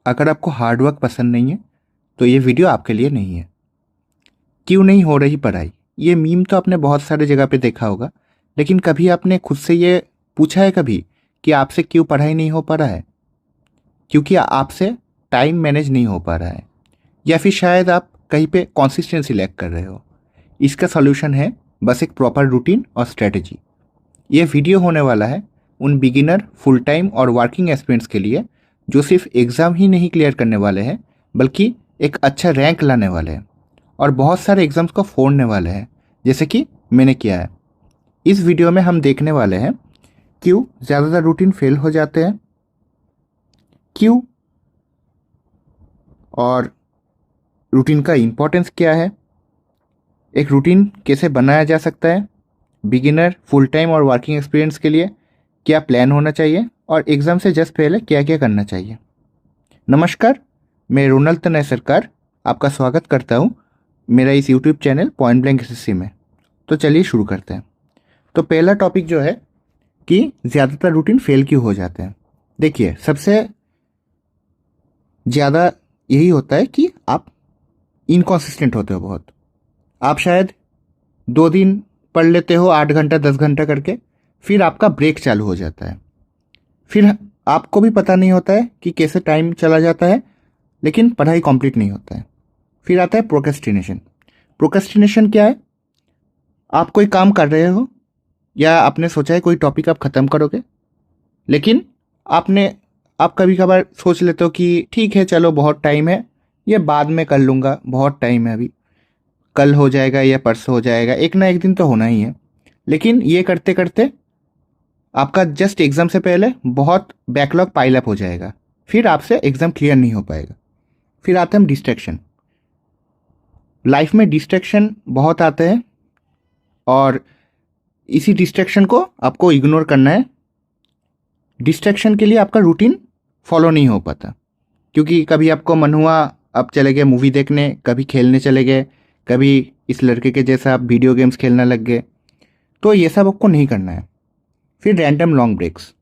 अगर आपको hard work पसंद नहीं है तो ये वीडियो आपके लिए नहीं है। क्यों नहीं हो रही पढ़ाई? ये मीम तो आपने बहुत सारे जगह पे देखा होगा, लेकिन कभी आपने खुद से ये पूछा है कभी कि आपसे क्यों पढ़ाई नहीं हो पा रहा है? क्योंकि आपसे टाइम मैनेज नहीं हो पा रहा है, या फिर शायद आप कहीं पे कंसिस्टेंसी लैक कर रहे हो। इसका सॉल्यूशन है बस एक प्रॉपर रूटीन और स्ट्रेटजी। ये वीडियो होने वाला है उन बिगिनर, फुल टाइम और वर्किंग एस्पिरेंट्स के लिए जो सिर्फ एग्ज़ाम ही नहीं क्लियर करने वाले हैं, बल्कि एक अच्छा रैंक लाने वाले हैं और बहुत सारे एग्ज़ाम्स को फोड़ने वाले हैं, जैसे कि मैंने किया है। इस वीडियो में हम देखने वाले हैं क्यों ज़्यादातर रूटीन फेल हो जाते हैं, क्यों, और रूटीन का इम्पोर्टेंस क्या है, एक रूटीन कैसे बनाया जा सकता है, बिगिनर, फुल टाइम और वर्किंग एक्सपीरियंस के लिए क्या प्लान होना चाहिए, और एग्ज़ाम से जस्ट पहले क्या क्या करना चाहिए। नमस्कार, मैं रोनल तनय सरकार आपका स्वागत करता हूँ मेरा इस YouTube channel point blank SSC में। तो चलिए शुरू करते हैं। तो पहला टॉपिक जो है कि ज़्यादातर रूटीन फेल क्यों हो जाते हैं। देखिए, सबसे ज़्यादा यही होता है कि आप इनकॉन्सिस्टेंट होते हो बहुत। आप शायद 2 दिन पढ़ लेते हो 8 घंटा 10 घंटा करके, फिर आपका ब्रेक चालू हो जाता है, फिर आपको भी पता नहीं होता है कि कैसे टाइम चला जाता है, लेकिन पढ़ाई कंप्लीट नहीं होता है। फिर आता है प्रोक्रेस्टिनेशन। प्रोक्रेस्टिनेशन क्या है? आप कोई काम कर रहे हो या आपने सोचा है कोई टॉपिक आप ख़त्म करोगे, लेकिन आप कभी कभार सोच लेते हो कि ठीक है, चलो बहुत टाइम है, ये बाद में कर लूँगा, बहुत टाइम है अभी, कल हो जाएगा या परसों हो जाएगा, एक ना एक दिन तो होना ही है। लेकिन ये करते करते आपका जस्ट एग्ज़ाम से पहले बहुत बैकलॉग पाइल अप हो जाएगा, फिर आपसे एग्ज़ाम क्लियर नहीं हो पाएगा। फिर आते हैं डिस्ट्रैक्शन। लाइफ में डिस्ट्रैक्शन बहुत आते हैं और इसी डिस्ट्रैक्शन को आपको इग्नोर करना है। डिस्ट्रैक्शन के लिए आपका रूटीन फॉलो नहीं हो पाता, क्योंकि कभी आपको मन हुआ आप चले गए मूवी देखने, कभी खेलने चले गए, कभी इस लड़के के जैसा आप वीडियो गेम्स खेलने लग गए। तो ये सब आपको नहीं करना है। फिर रैंडम लॉन्ग ब्रेक्स।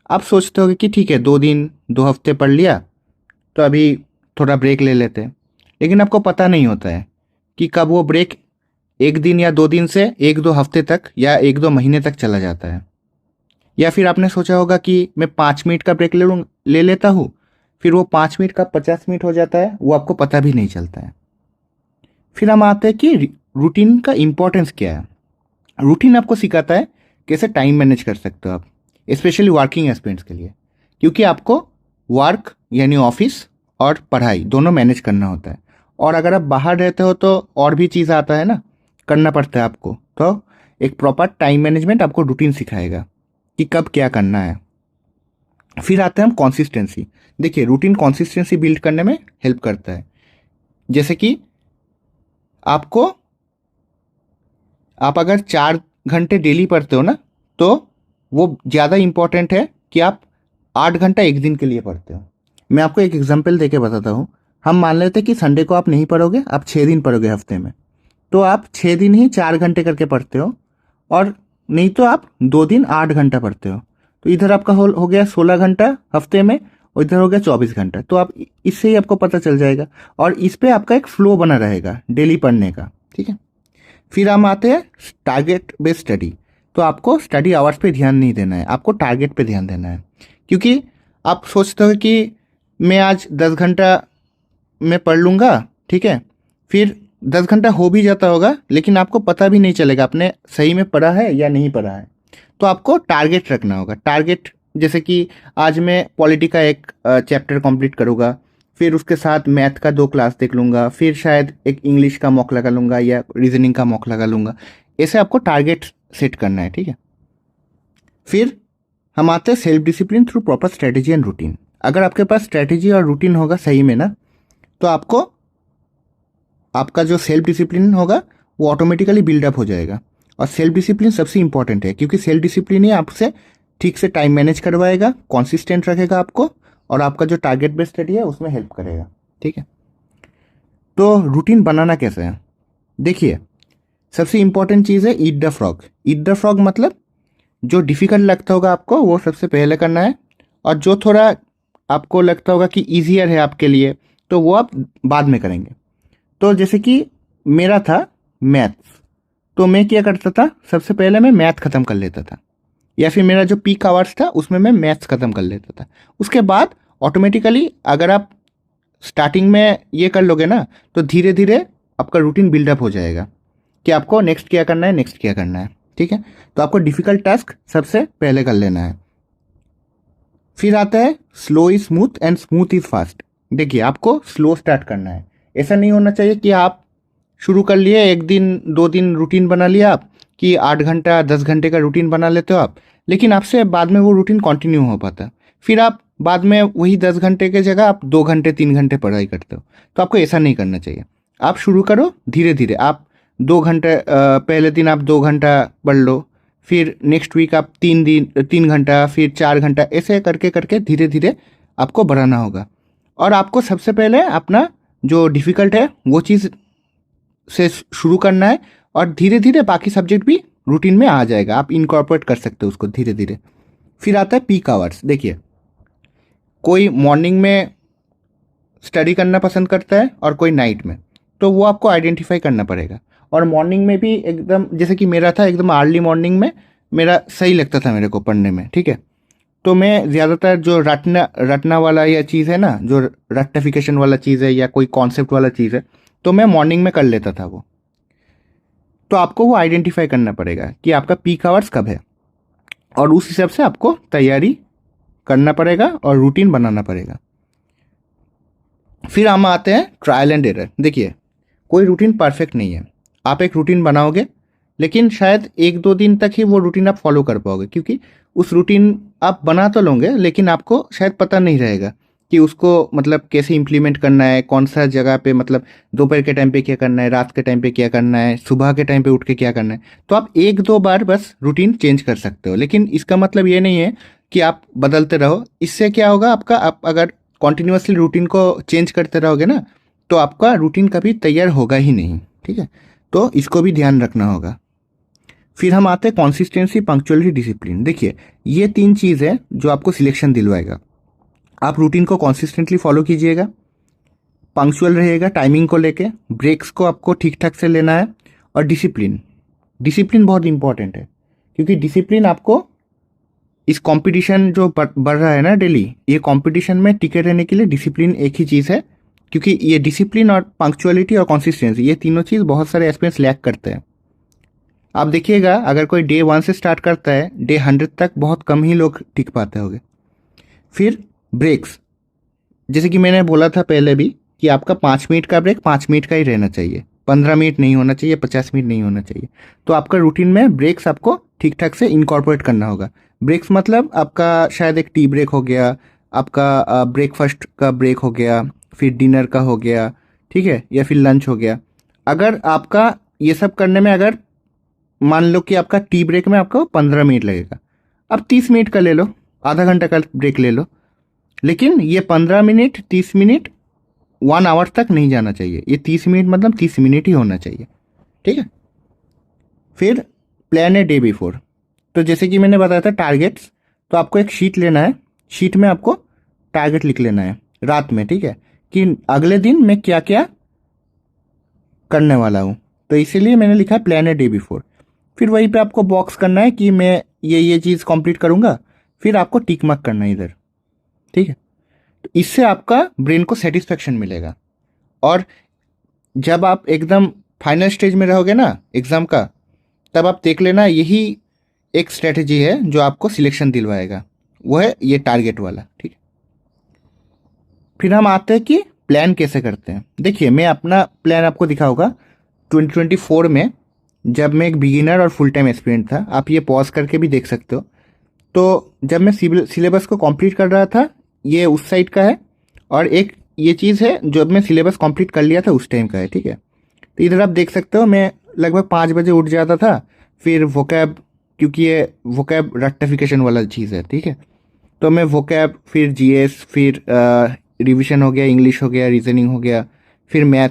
आप सोचते होगे कि ठीक है, 2 दिन 2 हफ्ते पढ़ लिया, तो अभी थोड़ा ब्रेक ले लेते हैं, लेकिन आपको पता नहीं होता है कि कब वो ब्रेक 1 दिन या 2 दिन से 1-2 हफ्ते तक या 1-2 महीने तक चला जाता है। या फिर आपने सोचा होगा कि मैं 5 मिनट का ब्रेक ले लेता हूँ, फिर वो 5 मिनट का 50 मिनट हो जाता है, वो आपको पता भी नहीं चलता है। फिर हम आते हैं कि रूटीन का इम्पोर्टेंस क्या है। रूटीन आपको सिखाता है कैसे टाइम मैनेज कर सकते हो आप, स्पेशली वर्किंग एस्पिरेंट्स के लिए, क्योंकि आपको वर्क यानी ऑफिस और पढ़ाई दोनों मैनेज करना होता है। और अगर आप बाहर रहते हो तो और भी चीज़ आता है ना, करना पड़ता है आपको। तो एक प्रॉपर टाइम मैनेजमेंट आपको रूटीन सिखाएगा कि कब क्या करना है। फिर आते हैं हम कंसिस्टेंसी। देखिए, रूटीन कंसिस्टेंसी बिल्ड करने में हेल्प करता है। जैसे कि आपको आप अगर 4 घंटे डेली पढ़ते हो ना, तो वो ज़्यादा इम्पॉर्टेंट है कि आप 8 घंटा एक दिन के लिए पढ़ते हो। मैं आपको एक एग्जांपल देके बताता हूँ। हम मान लेते हैं कि संडे को आप नहीं पढ़ोगे, आप 6 दिन पढ़ोगे हफ्ते में, तो आप 6 दिन ही 4 घंटे करके पढ़ते हो, और नहीं तो आप 2 दिन 8 घंटा पढ़ते हो। तो इधर आपका हो गया 16 घंटा हफ्ते में, और इधर हो गया 24 घंटा। तो आप इससे ही आपको पता चल जाएगा, और इस पे आपका एक फ्लो बना रहेगा डेली पढ़ने का। ठीक है। फिर हम आते हैं टारगेट बेस्ड स्टडी। तो आपको स्टडी आवर्स पे ध्यान नहीं देना है, आपको टारगेट पे ध्यान देना है। क्योंकि आप सोचते हो कि मैं आज 10 घंटा मैं पढ़ लूँगा, ठीक है, फिर 10 घंटा हो भी जाता होगा, लेकिन आपको पता भी नहीं चलेगा आपने सही में पढ़ा है या नहीं पढ़ा है। तो आपको टारगेट रखना होगा। टारगेट जैसे कि आज मैं पॉलिटी का एक चैप्टर कंप्लीट करूँगा, फिर उसके साथ मैथ का 2 क्लास देख लूँगा, फिर शायद एक इंग्लिश का मॉक लगा लूँगा या रीजनिंग का मॉक लगा लूँगा। ऐसे आपको टारगेट सेट करना है। ठीक है। फिर हम आते हैं self discipline through proper strategy and routine. अगर आपके पास स्ट्रेटेजी और रूटीन होगा सही में ना, तो आपका जो सेल्फ डिसिप्लिन होगा वो ऑटोमेटिकली बिल्डअप हो जाएगा। और सेल्फ डिसिप्लिन सबसे इंपॉर्टेंट है, क्योंकि सेल्फ डिसिप्लिन ही आपसे ठीक से टाइम मैनेज करवाएगा, कॉन्सिस्टेंट रखेगा आपको, और आपका जो टारगेट बेस्ड स्टडी है उसमें हेल्प करेगा। ठीक है। तो रूटीन बनाना कैसे है? देखिए, सबसे इंपॉर्टेंट चीज़ है eat the frog. Eat the frog मतलब जो डिफ़िकल्ट लगता होगा आपको वो सबसे पहले करना है, और जो थोड़ा आपको लगता होगा कि ईजियर है आपके लिए, तो वो आप बाद में करेंगे। तो जैसे कि मेरा था मैथ्स, तो मैं क्या करता था, सबसे पहले मैं मैथ ख़त्म कर लेता था, या फिर मेरा जो पीक आवर्स था उसमें मैं मैथ्स ख़त्म कर लेता था। उसके बाद ऑटोमेटिकली अगर आप स्टार्टिंग में ये कर लोगे ना, तो धीरे धीरे आपका रूटीन बिल्डअप हो जाएगा कि आपको नेक्स्ट क्या करना है, नेक्स्ट क्या करना है। ठीक है, तो आपको डिफ़िकल्ट टास्क सबसे पहले कर लेना है। फिर आता है slow is smooth and smooth is fast. देखिए, आपको स्लो स्टार्ट करना है। ऐसा नहीं होना चाहिए कि आप शुरू कर लिए, एक दिन 2 दिन रूटीन बना लिया आप कि 8 घंटा 10 घंटे का रूटीन बना लेते हो आप, लेकिन आपसे बाद में वो रूटीन कंटिन्यू हो पाता। फिर आप बाद में वही 10 घंटे की जगह आप 2 घंटे 3 घंटे पढ़ाई करते हो। तो आपको ऐसा नहीं करना चाहिए। आप शुरू करो धीरे धीरे। आप 2 घंटे पहले दिन आप 2 घंटा पढ़ लो, फिर नेक्स्ट वीक आप 3 घंटा, फिर 4 घंटा, ऐसे करके करके धीरे धीरे आपको बढ़ाना होगा। और आपको सबसे पहले अपना जो डिफ़िकल्ट है वो चीज़ से शुरू करना है, और धीरे धीरे बाकी सब्जेक्ट भी रूटीन में आ जाएगा। आप इनकॉर्पोरेट कर सकते हो उसको धीरे धीरे। फिर आता है पीक आवर्स। देखिए, कोई मॉर्निंग में स्टडी करना पसंद करता है और कोई नाइट में, तो वो आपको आइडेंटिफाई करना पड़ेगा। और मॉर्निंग में भी एकदम जैसे कि मेरा था, एकदम अर्ली मॉर्निंग में मेरा सही लगता था मेरे को पढ़ने में। ठीक है, तो मैं ज़्यादातर जो रटना रटना वाला या चीज़ है ना, जो रट्टिफिकेशन वाला चीज़ है या कोई कॉन्सेप्ट वाला चीज़ है, तो मैं मॉर्निंग में कर लेता था वो। तो आपको वो आइडेंटिफाई करना पड़ेगा कि आपका पीक आवर्स कब है, और उस हिसाब से आपको तैयारी करना पड़ेगा और रूटीन बनाना पड़ेगा। फिर हम आते हैं ट्रायल एंड एरर। देखिए, कोई रूटीन परफेक्ट नहीं है। आप एक रूटीन बनाओगे, लेकिन शायद 1-2 दिन तक ही वो रूटीन आप फॉलो कर पाओगे, क्योंकि उस रूटीन आप बना तो लोगे, लेकिन आपको शायद पता नहीं रहेगा कि उसको मतलब कैसे इम्प्लीमेंट करना है, कौन सा जगह पे, मतलब दोपहर के टाइम पे क्या करना है, रात के टाइम पे क्या करना है, सुबह के टाइम पे उठ के क्या करना है। तो आप 1-2 बार बस रूटीन चेंज कर सकते हो, लेकिन इसका मतलब ये नहीं है कि आप बदलते रहो। इससे क्या होगा आपका, आप अगर कॉन्टिन्यूसली रूटीन को चेंज करते रहोगे ना, तो आपका रूटीन कभी तैयार होगा ही नहीं। ठीक है, तो इसको भी ध्यान रखना होगा। फिर हम आते हैं कंसिस्टेंसी, पंक्चुअलिटी, डिसिप्लिन। देखिए, ये 3 चीज़ है जो आपको सिलेक्शन दिलवाएगा। आप रूटीन को कंसिस्टेंटली फॉलो कीजिएगा, पंक्चुअल रहेगा टाइमिंग को लेके, ब्रेक्स को आपको ठीक ठाक से लेना है, और डिसिप्लिन। डिसिप्लिन बहुत इंपॉर्टेंट है, क्योंकि डिसिप्लिन आपको इस कंपटीशन जो बढ़ रहा है ना डेली, ये कंपटीशन में टिके रहने के लिए डिसिप्लिन एक ही चीज़ है। क्योंकि ये डिसिप्लिन और पंक्चुअलिटी और कंसिस्टेंसी, ये तीनों चीज़ बहुत सारे एस्पिरेंट्स लैक करते हैं। आप देखिएगा, अगर कोई डे 1 से स्टार्ट करता है, डे 100 तक बहुत कम ही लोग टिक पाते होंगे। फिर ब्रेक्स, जैसे कि मैंने बोला था पहले भी कि आपका 5 मिनट का ब्रेक 5 मिनट का ही रहना चाहिए, 15 मिनट नहीं होना चाहिए, 50 मिनट नहीं होना चाहिए। तो आपका रूटीन में ब्रेक्स आपको ठीक ठाक से इनकॉर्पोरेट करना होगा। ब्रेक्स मतलब आपका शायद एक टी ब्रेक हो गया, आपका ब्रेकफास्ट का ब्रेक हो गया, फिर डिनर का हो गया, ठीक है, या फिर लंच हो गया। अगर आपका ये सब करने में, अगर मान लो कि आपका टी ब्रेक में आपको 15 मिनट लगेगा, अब 30 मिनट का ले लो, आधा घंटा का ब्रेक ले लो, लेकिन ये 15 मिनट 30 मिनट 1 आवर तक नहीं जाना चाहिए। ये 30 मिनट मतलब 30 मिनट ही होना चाहिए। ठीक है, फिर प्लान ए डे बिफोर। तो जैसे कि मैंने बताया था टारगेट्स, तो आपको एक शीट लेना है, शीट में आपको टारगेट लिख लेना है रात में। ठीक है, कि अगले दिन मैं क्या क्या करने वाला हूँ, तो इसीलिए मैंने लिखा है प्लान ए डे बिफोर। फिर वहीं पे आपको बॉक्स करना है कि मैं ये चीज़ कंप्लीट करूँगा, फिर आपको टिक मार्क करना है इधर। ठीक है, तो इससे आपका ब्रेन को सेटिस्फेक्शन मिलेगा। और जब आप एकदम फाइनल स्टेज में रहोगे ना एग्ज़ाम का, तब आप देख लेना, यही एक स्ट्रेटजी है जो आपको सिलेक्शन दिलवाएगा, वो है ये टारगेट वाला। ठीक है, फिर हम आते हैं कि प्लान कैसे करते हैं। देखिए, मैं अपना प्लान आपको दिखाऊंगा 2024 में, जब मैं एक बिगिनर और फुल टाइम एस्पिरेंट था। आप ये पॉज करके भी देख सकते हो। तो जब मैं सिलेबस को कंप्लीट कर रहा था, ये उस साइड का है, और एक ये चीज़ है जब मैं सिलेबस कंप्लीट कर लिया था उस टाइम का है। ठीक है, तो इधर आप देख सकते हो, मैं लगभग 5 बजे उठ जाता था। फिर वोकैब, क्योंकि ये वोकैब रट्टिफिकेशन वाला चीज़ है। ठीक है, तो मैं वोकैब, फिर जीएस, फिर रिवीजन हो गया, इंग्लिश हो गया, रीजनिंग हो गया, फिर मैथ,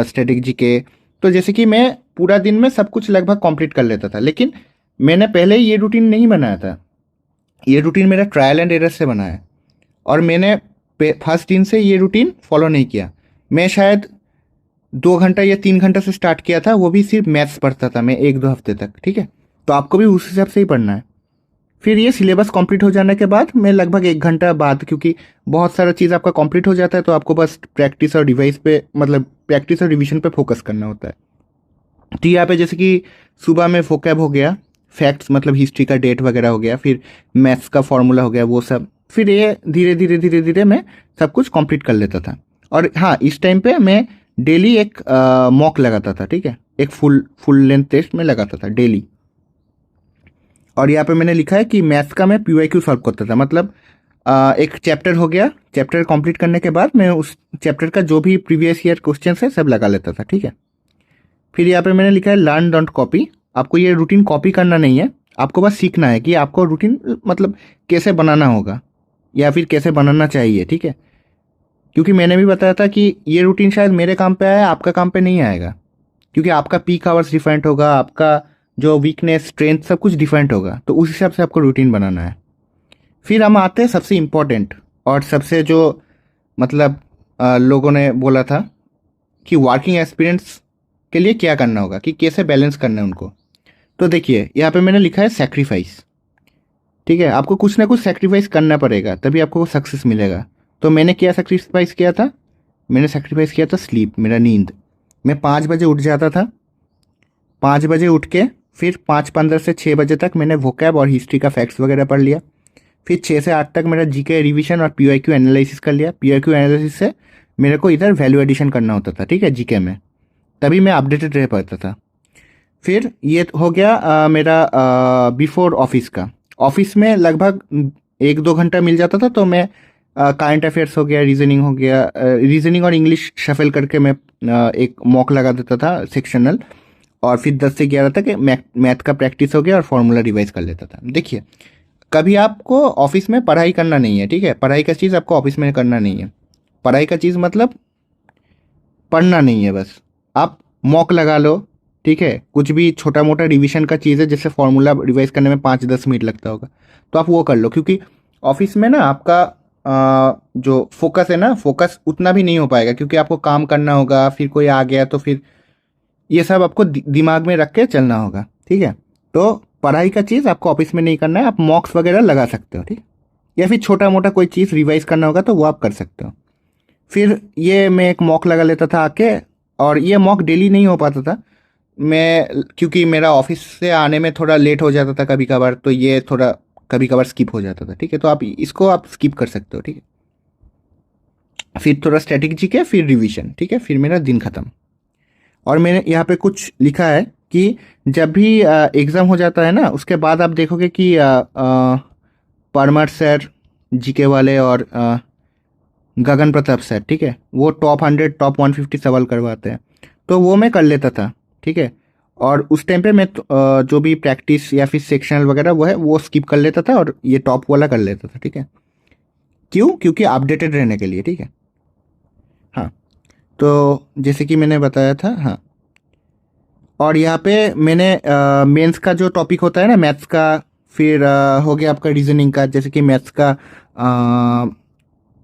स्टैटिक जीके। तो जैसे कि मैं पूरा दिन में सब कुछ लगभग कंप्लीट कर लेता था, लेकिन मैंने पहले ये रूटीन नहीं बनाया था। ये रूटीन मेरा ट्रायल एंड एरर से बना है। और मैंने फर्स्ट दिन से ये रूटीन फॉलो नहीं किया। मैं शायद 2 घंटा या 3 घंटा से स्टार्ट किया था, वो भी सिर्फ मैथ्स पढ़ता था मैं 1-2 हफ्ते तक, ठीक है। तो आपको भी उस हिसाब से ही पढ़ना है। फिर ये सिलेबस कंप्लीट हो जाने के बाद मैं लगभग 1 घंटा बाद, क्योंकि बहुत सारा चीज़ आपका कंप्लीट हो जाता है तो आपको बस प्रैक्टिस और रिवाइज पे, मतलब प्रैक्टिस और रिवीजन पे फोकस करना होता है। तो यहाँ पे जैसे कि सुबह में वोकैब हो गया, फैक्ट्स मतलब हिस्ट्री का डेट वगैरह हो गया, फिर मैथ्स का फॉर्मूला हो गया, वो सब। फिर ये धीरे धीरे धीरे धीरे मैं सब कुछ कंप्लीट कर लेता था। और हाँ, इस टाइम पे मैं डेली एक मॉक लगाता था, ठीक है। एक फुल लेंथ टेस्ट में लगाता था डेली। और यहाँ पे मैंने लिखा है कि मैथ्स का मैं PYQ सॉल्व करता था, मतलब एक चैप्टर हो गया, चैप्टर कंप्लीट करने के बाद मैं उस चैप्टर का जो भी प्रीवियस ईयर क्वेश्चन है सब लगा लेता था, ठीक है। फिर यहाँ पे मैंने लिखा है लर्न डोंट कॉपी। आपको ये रूटीन कॉपी करना नहीं है, आपको बस सीखना है कि आपको रूटीन मतलब कैसे बनाना होगा या फिर कैसे बनाना चाहिए, ठीक है। क्योंकि मैंने भी बताया था कि ये रूटीन शायद मेरे काम पे आया, आपका काम पे नहीं आएगा, क्योंकि आपका पीक आवर्स डिफरेंट होगा, आपका जो वीकनेस स्ट्रेंथ सब कुछ डिफरेंट होगा, तो उस हिसाब से आपको रूटीन बनाना है। फिर हम आते हैं सबसे इम्पोर्टेंट और सबसे जो मतलब लोगों ने बोला था कि वर्किंग एक्सपीरियंस के लिए क्या करना होगा, कि कैसे बैलेंस करना है उनको। तो देखिए यहाँ पे मैंने लिखा है सेक्रीफाइस, ठीक है। आपको कुछ ना कुछ सेक्रीफाइस करना पड़ेगा तभी आपको सक्सेस मिलेगा। तो मैंने क्या सेक्रीफाइस किया था, मैंने सेक्रीफाइस किया था स्लीप, मेरा नींद। मैं 5 बजे उठ जाता था। 5 बजे उठ के फिर 5:15 से 6 बजे तक मैंने वोकैब और हिस्ट्री का फैक्ट्स वगैरह पढ़ लिया। फिर 6 से 8 तक मेरा जीके रिवीजन और PYQ एनालिसिस कर लिया। PYQ एनालिसिस से मेरे को इधर वैल्यू एडिशन करना होता था, ठीक है, जीके में, तभी मैं अपडेटेड रह पाता था। फिर ये हो गया मेरा बिफोर ऑफिस का। ऑफिस में लगभग 1-2 घंटा मिल जाता था, तो मैं करंट अफेयर्स हो गया, रीजनिंग हो गया, रीजनिंग और इंग्लिश शफल करके मैं एक मॉक लगा देता था सेक्शनल। और फिर 10 से 11 तक मैथ का प्रैक्टिस हो गया और फॉर्मूला रिवाइज कर लेता था। देखिए, कभी आपको ऑफिस में पढ़ाई करना नहीं है, ठीक है। पढ़ाई का चीज़ आपको ऑफिस में करना नहीं है। पढ़ाई का चीज़ मतलब पढ़ना नहीं है, बस आप मॉक लगा लो, ठीक है। कुछ भी छोटा मोटा रिवीजन का चीज़ है, जैसे फॉर्मूला रिवाइज करने में 5-10 मिनट लगता होगा, तो आप वो कर लो। क्योंकि ऑफिस में ना आपका जो फोकस है ना, फोकस उतना भी नहीं हो पाएगा, क्योंकि आपको काम करना होगा, फिर कोई आ गया तो फिर ये सब आपको दिमाग में रख के चलना होगा, ठीक है। तो पढ़ाई का चीज़ आपको ऑफिस में नहीं करना है, आप मॉक्स वगैरह लगा सकते हो, ठीक। या फिर छोटा मोटा कोई चीज़ रिवाइज करना होगा तो वो आप कर सकते हो। फिर ये मैं एक मॉक लगा लेता था आके, और ये मॉक डेली नहीं हो पाता था मैं, क्योंकि मेरा ऑफिस से आने में थोड़ा लेट हो जाता था कभी कभार, तो ये थोड़ा कभी कभार स्किप हो जाता था, ठीक है। तो आप इसको आप स्किप कर सकते हो, ठीक है। फिर थोड़ा स्ट्रेटेजी के, फिर रिवीजन, ठीक है, फिर मेरा दिन खत्म। और मैंने यहाँ पे कुछ लिखा है कि जब भी एग्ज़ाम हो जाता है ना, उसके बाद आप देखोगे कि परमार सर जीके वाले और गगन प्रताप सर, ठीक है, वो टॉप 100 टॉप 150 सवाल करवाते हैं, तो वो मैं कर लेता था, ठीक है। और उस टाइम पे मैं जो भी प्रैक्टिस या फिर सेक्शनल वगैरह वो है वो स्किप कर लेता था और ये टॉप वाला कर लेता था, ठीक है। क्यों? क्योंकि अपडेटेड रहने के लिए, ठीक है। हाँ, तो जैसे कि मैंने बताया था, हाँ। और यहाँ पे मैंने मेंस का जो टॉपिक होता है ना मैथ्स का, फिर हो गया आपका रीजनिंग का, जैसे कि मैथ्स का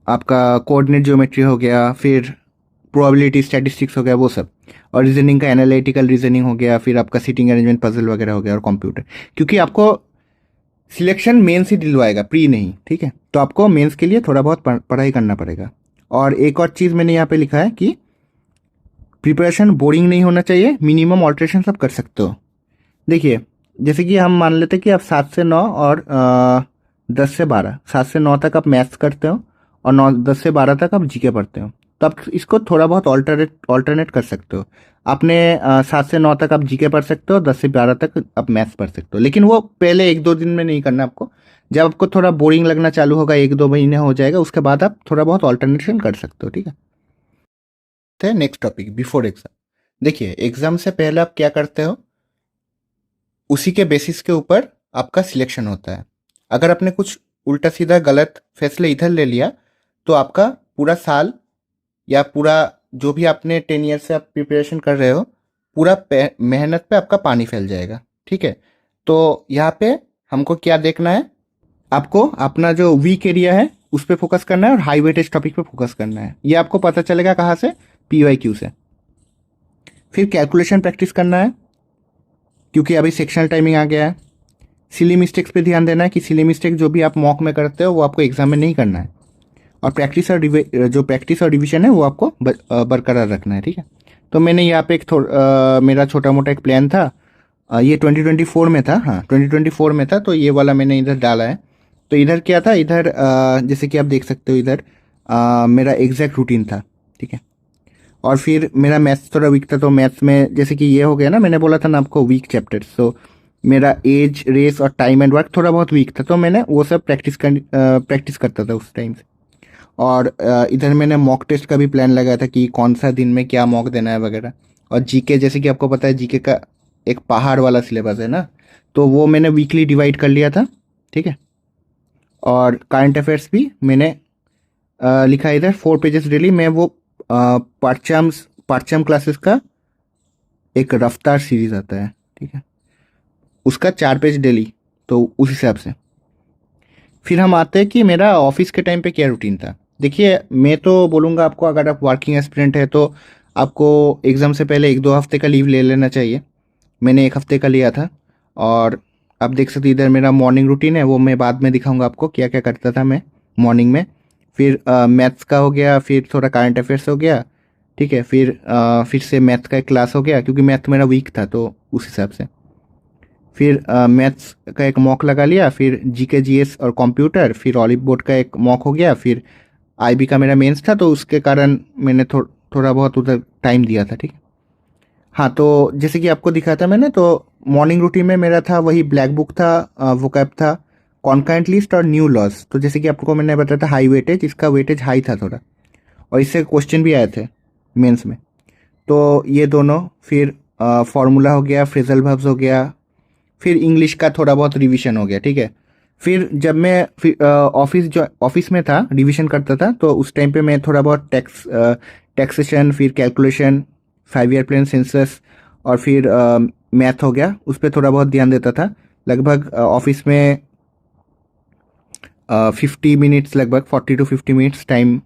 आपका कोऑर्डिनेट ज्योमेट्री हो गया, फिर प्रोबेबिलिटी स्टैटिस्टिक्स हो गया, वो सब। और रीजनिंग का एनालिटिकल रीजनिंग हो गया, फिर आपका सीटिंग अरेंजमेंट पजल वगैरह हो गया, और कंप्यूटर। क्योंकि आपको सिलेक्शन मेंस ही दिलवाएगा, प्री नहीं, ठीक है। तो आपको मेंस के लिए थोड़ा बहुत पढ़ाई करना पड़ेगा। और एक और चीज़ मैंने यहाँ पे लिखा है कि प्रिपरेशन बोरिंग नहीं होना चाहिए, मिनिमम ऑल्ट्रेशन सब कर सकते हो। देखिए, जैसे कि हम मान लेते हैं कि आप 7 से 9 और 10 से 12, 7 से 9 तक आप मैथ्स करते हो और 10 से 12 तक आप जीके पढ़ते हो, तो आप इसको थोड़ा बहुत ऑल्टरनेट कर सकते हो। आपने 7 से 9 तक आप जीके पढ़ सकते हो, 10 से 12 तक आप मैथ्स पढ़ सकते हो, लेकिन वो पहले 1-2 दिन में नहीं करना आपको। जब आपको थोड़ा बोरिंग लगना चालू होगा, 1-2 महीने हो जाएगा, उसके बाद आप थोड़ा बहुत ऑल्टरनेशन कर सकते हो, ठीक है। Next topic, before exam. देखिए, एग्जाम से पहले आप क्या करते हो, उसी के बेसिस के ऊपर आपका सिलेक्शन होता है। अगर आपने कुछ उल्टा सीधा गलत फैसले इधर ले लिया, तो आपका पूरा साल या पूरा जो भी आपने 10 ईयर से आप प्रिपरेशन कर रहे हो, पूरा मेहनत पे आपका पानी फैल जाएगा, ठीक है। तो यहाँ पे हमको क्या देखना है, आपको अपना जो वीक एरिया है उस पर फोकस करना है और हाई वेटेज टॉपिक पे फोकस करना है। ये आपको पता चलेगा कहाँ से, PYQ से। फिर कैलकुलेशन प्रैक्टिस करना है, क्योंकि अभी सेक्शनल टाइमिंग आ गया है। सिली मिस्टेक्स पे ध्यान देना है कि सिली मिस्टेक जो भी आप मॉक में करते हो वो आपको एग्जाम में नहीं करना है। और जो प्रैक्टिस और रिविजन है वो आपको बरकरार रखना है, ठीक है। तो मैंने यहाँ पे मेरा छोटा मोटा एक प्लान था। ये 2024 में था, हाँ 2024 में था, तो ये वाला मैंने इधर डाला है। तो इधर क्या था, इधर जैसे कि आप देख सकते हो, इधर मेरा एग्जैक्ट रूटीन था, ठीक है। और फिर मेरा मैथ्स थोड़ा वीक था, तो मैथ्स में जैसे कि ये हो गया ना, मैंने बोला था ना आपको वीक चैप्टर्स, तो मेरा एज, रेस और टाइम एंड वर्क थोड़ा बहुत वीक था, तो मैंने वो सब प्रैक्टिस करता था उस टाइम से। और इधर मैंने मॉक टेस्ट का भी प्लान लगाया था कि कौन सा दिन में क्या मॉक देना है वगैरह। और जीके, जैसे कि आपको पता है जीके का एक पहाड़ वाला सिलेबस है ना, तो वो मैंने वीकली डिवाइड कर लिया था, ठीक है। और करंट अफेयर्स भी मैंने लिखा है इधर 4 पेजेस डेली। मैं वो पाठचम क्लासेस का एक रफ्तार सीरीज आता है, ठीक है, उसका 4 पेज डेली, तो उस हिसाब से। फिर हम आते हैं कि मेरा ऑफिस के टाइम पे क्या रूटीन था। देखिए, मैं तो बोलूँगा आपको, अगर आप वर्किंग एस्पिरेंट है तो आपको एग्ज़ाम से पहले 1-2 हफ्ते का लीव ले लेना चाहिए। मैंने 1 हफ्ते का लिया था। और आप देख सकते इधर मेरा मॉर्निंग रूटीन है, वो मैं बाद में दिखाऊंगा आपको क्या क्या करता था मैं मॉर्निंग में। फिर मैथ्स का हो गया, फिर थोड़ा करंट अफेयर्स हो गया, ठीक है। फिर से मैथ का एक क्लास हो गया, क्योंकि मैथ मेरा वीक था तो उस हिसाब से। फिर मैथ्स का एक मॉक लगा लिया, फिर जीके जीएस और कंप्यूटर, फिर ऑलिव बोर्ड का एक मॉक हो गया, फिर आईबी का मेरा मेंस था, तो उसके कारण मैंने थोड़ा बहुत उधर टाइम दिया था, ठीक है। हाँ, तो जैसे कि आपको दिखा था मैंने, तो मॉर्निंग रूटीन में मेरा था वही ब्लैक बुक था, वोकैब था, कॉन्करेंट लिस्ट और न्यू लॉज। तो जैसे कि आपको मैंने बताया था हाई वेटेज, इसका वेटेज हाई था थोड़ा, और इससे क्वेश्चन भी आए थे मेंस में। तो ये दोनों, फिर फार्मूला हो गया, फ्रेजल वर्ब्स हो गया, फिर इंग्लिश का थोड़ा बहुत रिवीजन हो गया, ठीक है। फिर जब मैं ऑफिस में था, रिवीजन करता था, तो उस टाइम पे मैं थोड़ा बहुत टैक्सेशन, फिर कैलकुलेशन, 5 ईयर प्लान, सेंसस, और फिर मैथ हो गया, उस पर थोड़ा बहुत ध्यान देता था। लगभग ऑफिस में 50 मिनट्स, लगभग 40 to 50 मिनट्स टाइम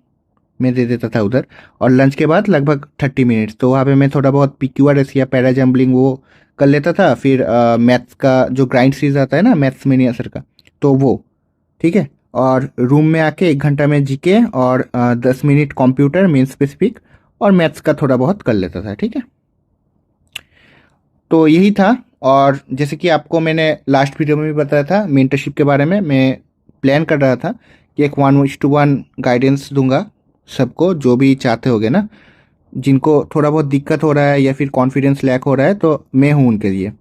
में दे देता था उधर। और लंच के बाद लगभग 30 मिनट्स, तो वहाँ पे मैं थोड़ा बहुत PQRS या पैरा जम्बलिंग वो कर लेता था। फिर मैथ्स का जो ग्राइंड सीरीज आता है ना, मैथ्स मिनी असर का, तो वो, ठीक है। और रूम में आके 1 घंटा में जीके और 10 मिनट कंप्यूटर मेन स्पेसिफिक और मैथ्स का थोड़ा बहुत कर लेता था, ठीक है। तो यही था। और जैसे कि आपको मैंने लास्ट वीडियो में भी बताया था मेंटरशिप के बारे में, मैं प्लान कर रहा था कि एक 1:1 गाइडेंस दूंगा सबको, जो भी चाहते होगे ना, जिनको थोड़ा बहुत दिक्कत हो रहा है या फिर कॉन्फिडेंस लैक हो रहा है, तो मैं हूँ उनके लिए।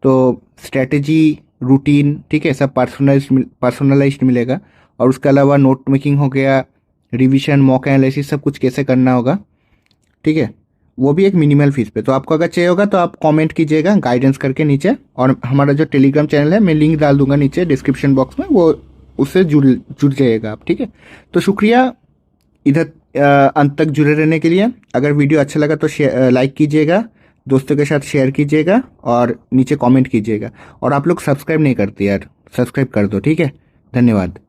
तो स्ट्रेटेजी, रूटीन, ठीक है, सब पर्सनलाइज्ड मिलेगा। और उसके अलावा नोट मेकिंग हो गया, रिवीजन, मॉक एनालिसिस, सब कुछ कैसे करना होगा, ठीक है, वो भी एक मिनिमल फीस पे। तो आपको अगर चाहिए होगा तो आप कमेंट कीजिएगा गाइडेंस करके नीचे। और हमारा जो टेलीग्राम चैनल है, मैं लिंक डाल दूंगा नीचे डिस्क्रिप्शन बॉक्स में, वो उससे जुड़ जाइएगा आप, ठीक है। तो शुक्रिया इधर अंत तक जुड़े रहने के लिए। अगर वीडियो अच्छा लगा तो लाइक कीजिएगा, दोस्तों के साथ शेयर कीजिएगा और नीचे कमेंट कीजिएगा। और आप लोग सब्सक्राइब नहीं करते यार, सब्सक्राइब कर दो, ठीक है। धन्यवाद।